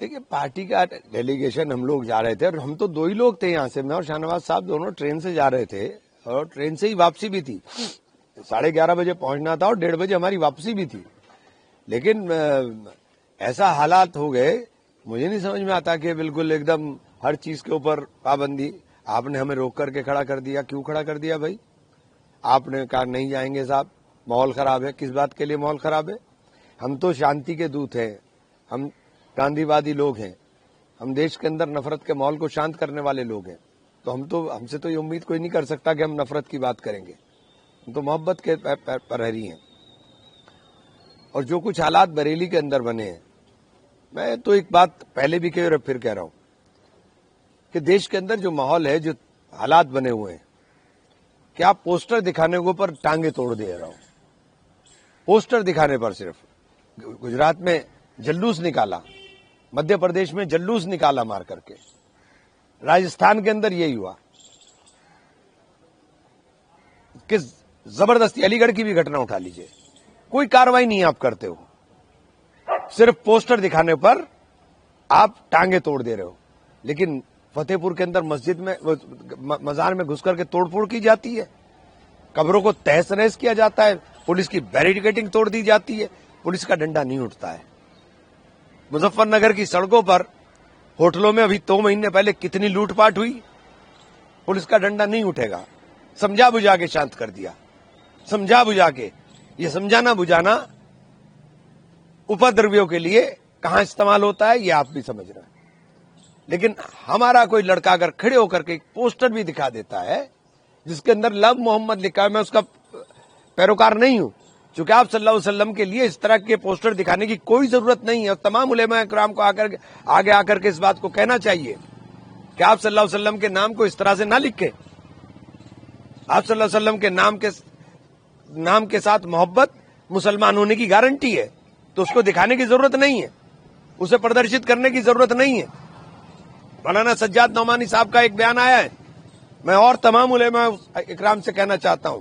देखिए, पार्टी का डेलीगेशन हम लोग जा रहे थे और हम तो 2 ही लोग थे यहाँ से, मैं और शाहनवाज साहब दोनों ट्रेन से जा रहे थे और ट्रेन से ही वापसी भी थी। 11:30 बजे पहुंचना था और 1:30 बजे हमारी वापसी भी थी। लेकिन ऐसा हालात हो गए, मुझे नहीं समझ में आता कि बिल्कुल एकदम हर चीज के ऊपर पाबंदी। आपने हमें रोक करके खड़ा कर दिया। क्यों खड़ा कर दिया भाई? आपने कहा नहीं जाएंगे साहब, माहौल खराब है। किस बात के लिए माहौल खराब है? हम तो शांति के दूत हैं, हम गांधीवादी लोग हैं, हम देश के अंदर नफरत के माहौल को शांत करने वाले लोग हैं। तो हमसे तो ये उम्मीद कोई नहीं कर सकता कि हम नफरत की बात करेंगे। हम तो मोहब्बत के प्रहरी हैं। और जो कुछ हालात बरेली के अंदर बने हैं, मैं तो एक बात पहले भी कही और फिर कह रहा हूं कि देश के अंदर जो माहौल है, जो हालात बने हुए हैं, कि आप पोस्टर दिखाने के ऊपर टांगे तोड़ दे रहा हूं। पोस्टर दिखाने पर सिर्फ गुजरात में जल्लूस निकाला, मध्य प्रदेश में जल्लूस निकाला मार करके, राजस्थान के अंदर यही हुआ कि जबरदस्ती, अलीगढ़ की भी घटना उठा लीजिए, कोई कार्रवाई नहीं आप करते हो, सिर्फ पोस्टर दिखाने पर आप टांगे तोड़ दे रहे हो। लेकिन फतेहपुर के अंदर मस्जिद में, मजार में घुस करके तोड़फोड़ की जाती है, कब्रों को तहस नहस किया जाता है, पुलिस की बैरिकेडिंग तोड़ दी जाती है, पुलिस का डंडा नहीं उठता है। मुजफ्फरनगर की सड़कों पर, होटलों में अभी 2 महीने पहले कितनी लूटपाट हुई, पुलिस का डंडा नहीं उठेगा। समझा बुझा के शांत कर दिया, समझा बुझा के। ये समझाना बुझाना उपद्रवियों के लिए कहां इस्तेमाल होता है, ये आप भी समझ रहे हैं। लेकिन हमारा कोई लड़का अगर खड़े होकर के एक पोस्टर भी दिखा देता है जिसके अंदर लव मोहम्मद लिखा है, मैं उसका पैरोकार नहीं हूं, चूंकि आप सल्लल्लाहु अलैहि वसल्लम के लिए इस तरह के पोस्टर दिखाने की कोई जरूरत नहीं है। और तमाम उलेमा इकराम को आगे आकर के इस बात को कहना चाहिए कि आप सल्लल्लाहु अलैहि वसल्लम के नाम को इस तरह से ना लिखे। आप सल्लल्लाहु अलैहि वसल्लम के नाम के साथ मोहब्बत मुसलमान होने की गारंटी है, तो उसको दिखाने की जरूरत नहीं है, उसे प्रदर्शित करने की जरूरत नहीं है। मौलाना सज्जाद नौमानी साहब का एक बयान आया है, मैं और तमाम उलेमा इकराम से कहना चाहता हूं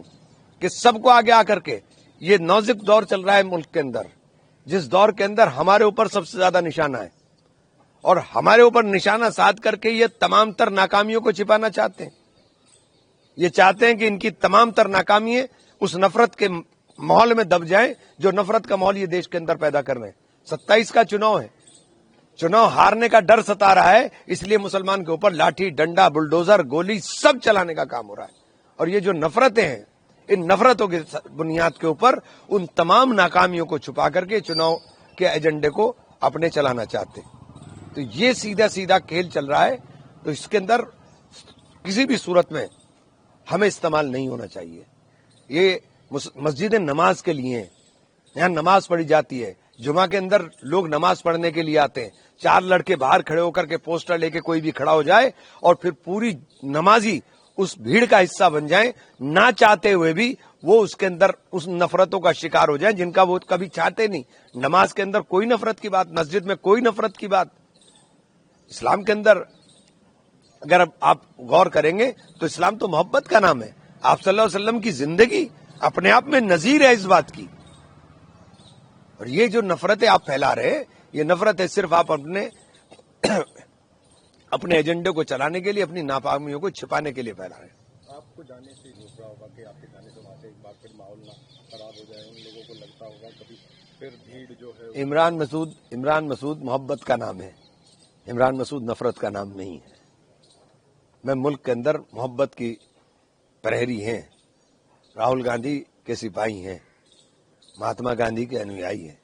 कि सबको आगे आकर के, ये नाजुक दौर चल रहा है मुल्क के अंदर, जिस दौर के अंदर हमारे ऊपर सबसे ज्यादा निशाना है, और हमारे ऊपर निशाना साध करके ये तमाम तर नाकामियों को छिपाना चाहते हैं। ये चाहते हैं कि इनकी तमाम तर नाकामियां उस नफरत के माहौल में दब जाएं जो नफरत का माहौल ये देश के अंदर पैदा कर रहे हैं। 27 का चुनाव है, चुनाव हारने का डर सता रहा है, इसलिए मुसलमान के ऊपर लाठी डंडा बुलडोजर गोली सब चलाने का काम हो रहा है। और ये जो नफरतें हैं, इन नफरतों की बुनियाद के ऊपर उन तमाम नाकामियों को छुपा करके चुनाव के एजेंडे को अपने चलाना चाहते हैं। तो ये सीधा सीधा खेल चल रहा है। तो इसके अंदर किसी भी सूरत में हमें इस्तेमाल नहीं होना चाहिए। ये मस्जिदें नमाज के लिए हैं, यहाँ नमाज पढ़ी जाती है, जुमा के अंदर लोग नमाज पढ़ने के लिए आते हैं। 4 लड़के बाहर खड़े होकर के पोस्टर लेके कोई भी खड़ा हो जाए और फिर पूरी नमाजी उस भीड़ का हिस्सा बन जाए, ना चाहते हुए भी वो उसके अंदर उस नफरतों का शिकार हो जाए जिनका वो कभी चाहते नहीं। नमाज के अंदर कोई नफरत की बात, मस्जिद में कोई नफरत की बात। इस्लाम के अंदर अगर आप गौर करेंगे तो इस्लाम तो मोहब्बत का नाम है। आप सल्लल्लाहु अलैहि वसल्लम की जिंदगी अपने आप में नजीर है इस बात की। और ये जो नफरतें आप फैला रहे हैं, ये नफरत है सिर्फ आप अपने एजेंडे को चलाने के लिए, अपनी नाकामियों को छिपाने के लिए फैला रहे हैं। आपको जाने से रोक रहा होगा कि आपके जाने से वहां से एक बार फिर माहौल ना खराब हो जाए, उन लोगों को लगता होगा कभी फिर भीड़ जो है। इमरान मसूद मोहब्बत का नाम है, इमरान मसूद नफरत का नाम नहीं है। मैं मुल्क के अंदर मोहब्बत की प्रहरी हैं, राहुल गांधी के सिपाही हैं, महात्मा गांधी के अनुयायी हैं,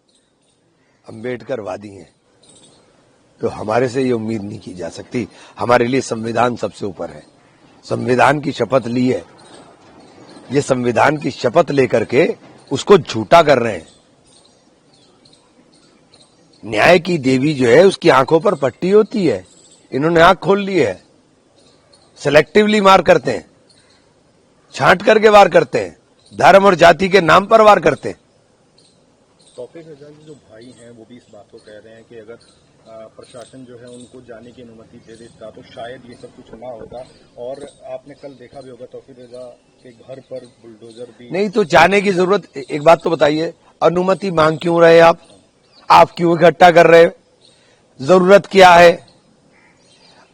अम्बेडकर वादी हैं। तो हमारे से ये उम्मीद नहीं की जा सकती। हमारे लिए संविधान सबसे ऊपर है। संविधान की शपथ ली है, ये संविधान की शपथ लेकर के उसको झूठा कर रहे हैं। न्याय की देवी जो है उसकी आंखों पर पट्टी होती है, इन्होंने आंख खोल ली है। सेलेक्टिवली वार करते हैं, छांट करके वार करते हैं, धर्म और जाति के नाम पर वार करते हैं। तौफीक रजाई जो भाई हैं वो भी इस बात को कह रहे हैं कि अगर प्रशासन जो है उनको जाने की अनुमति दे देता तो शायद ये सब कुछ ना होगा। और आपने कल देखा भी होगा तौफीक रजा के घर पर बुलडोजर भी नहीं, तो जाने की जरूरत, एक बात तो बताइए, अनुमति मांग क्यों रहे आप क्यों इकट्ठा कर रहे? जरूरत क्या है?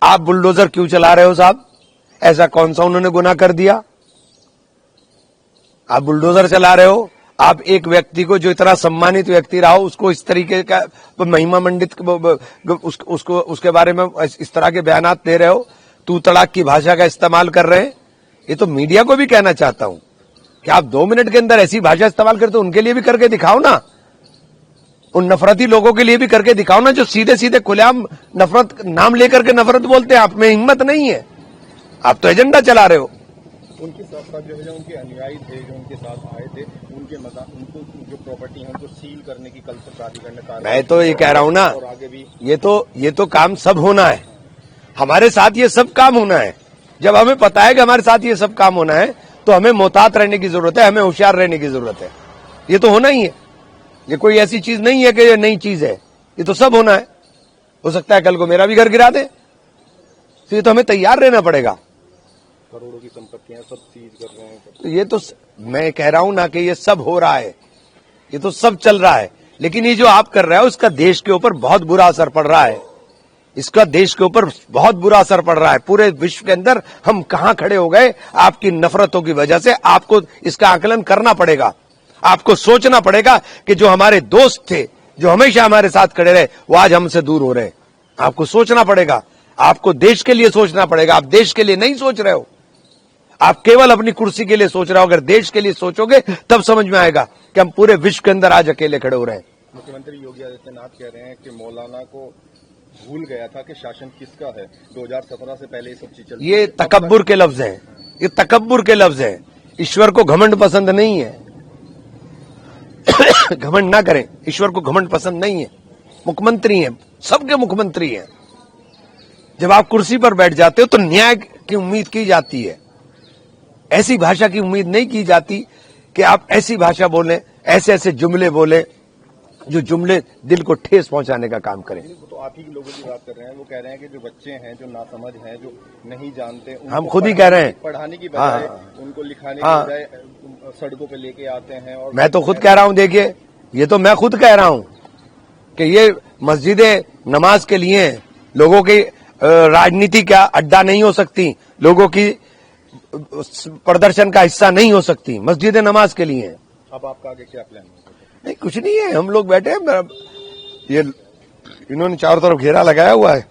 आप बुलडोजर क्यों चला रहे हो साहब? ऐसा कौन सा उन्होंने गुनाह कर दिया? आप बुलडोजर चला रहे हो। आप एक व्यक्ति को, जो इतना सम्मानित व्यक्ति रहा हो, उसको इस तरीके का महिमा मंडित उसको उसके बारे में इस तरह के बयानात दे रहे हो, तू तड़ाक की भाषा का इस्तेमाल कर रहे हैं। ये तो मीडिया को भी कहना चाहता हूं कि आप 2 मिनट के अंदर ऐसी भाषा इस्तेमाल करते हो, उनके लिए भी करके दिखाओ ना। उन नफरती लोगों के लिए भी करके दिखाओ ना, जो सीधे सीधे खुलेआम नफरत नाम लेकर के नफरत बोलते हैं। आप में हिम्मत नहीं है, आप तो एजेंडा चला रहे हो। उनके साथ साथ जो उनके अनुयायी थे, जो उनके साथ आए थे, उनको जो प्रॉपर्टी है उनको सील करने की कल से प्राधिकरण ने, मैं तो ये कह रहा हूं ना, और आगे भी ये तो काम सब होना है। हमारे साथ ये सब काम होना है। जब हमें पता है कि हमारे साथ ये सब काम होना है, तो हमें मोहतात रहने की जरूरत है, हमें होशियार रहने की जरूरत है। ये तो होना ही है। ये कोई ऐसी चीज नहीं है कि ये नई चीज है, ये तो सब होना है। हो सकता है कल को मेरा भी घर गिरा दे, तो ये तो हमें तैयार रहना पड़ेगा। करोड़ों की संपत्तियां सब सीज कर रहे हैं। तो ये तो मैं कह रहा हूं ना कि ये सब हो रहा है, ये तो सब चल रहा है। लेकिन ये जो आप कर रहे हो, उसका देश के ऊपर बहुत बुरा असर पड़ रहा है। इसका देश के ऊपर बहुत बुरा असर पड़ रहा है। पूरे विश्व के अंदर हम कहां खड़े हो गए आपकी नफरतों की वजह से। आपको इसका आकलन करना पड़ेगा। आपको सोचना पड़ेगा कि जो हमारे दोस्त थे, जो हमेशा हमारे साथ खड़े रहे, वो आज हमसे दूर हो रहे हैं। आपको सोचना पड़ेगा। आपको देश के लिए सोचना पड़ेगा। आप देश के लिए नहीं सोच रहे हो, आप केवल अपनी कुर्सी के लिए सोच रहे हो। अगर देश के लिए सोचोगे तब समझ में आएगा कि हम पूरे विश्व के अंदर आज अकेले खड़े हो रहे हैं। मुख्यमंत्री योगी आदित्यनाथ कह रहे हैं कि मौलाना को भूल गया था कि शासन किसका है। 2017 से पहले ये सब चीज चलती। ये तकब्बुर के लफ्ज हैं, ये तकब्बुर के लफ्ज हैं। ईश्वर को घमंड पसंद नहीं है। घमंड ना करें, ईश्वर को घमंड पसंद नहीं है। मुख्यमंत्री हैं, सबके मुख्यमंत्री हैं। जब आप कुर्सी पर बैठ जाते हो तो न्याय की उम्मीद की जाती है, ऐसी भाषा की उम्मीद नहीं की जाती कि आप ऐसी भाषा बोलें, ऐसे ऐसे जुमले बोलें, जो जुमले दिल को ठेस पहुंचाने का काम करें। तो आप ही लोगों की बात कर रहे हैं। वो कह रहे हैं कि जो बच्चे हैं, जो नासमझ हैं, जो नहीं जानते, हम खुद ही कह रहे हैं, पढ़ाने की बजाय उनको लिखाने की बजाय सड़कों पे लेके आते हैं। और मैं तो खुद कह रहा हूं, देखिए, ये तो मैं खुद कह रहा हूं कि ये मस्जिदें नमाज के लिए हैं। लोगों की राजनीति का अड्डा नहीं हो सकती, लोगों की प्रदर्शन का हिस्सा नहीं हो सकती। मस्जिदें नमाज के लिए हैं। अब आपका आगे क्या प्लान है? नहीं, कुछ नहीं है। हम लोग बैठे हैं, ये इन्होंने चारों तरफ घेरा लगाया हुआ है।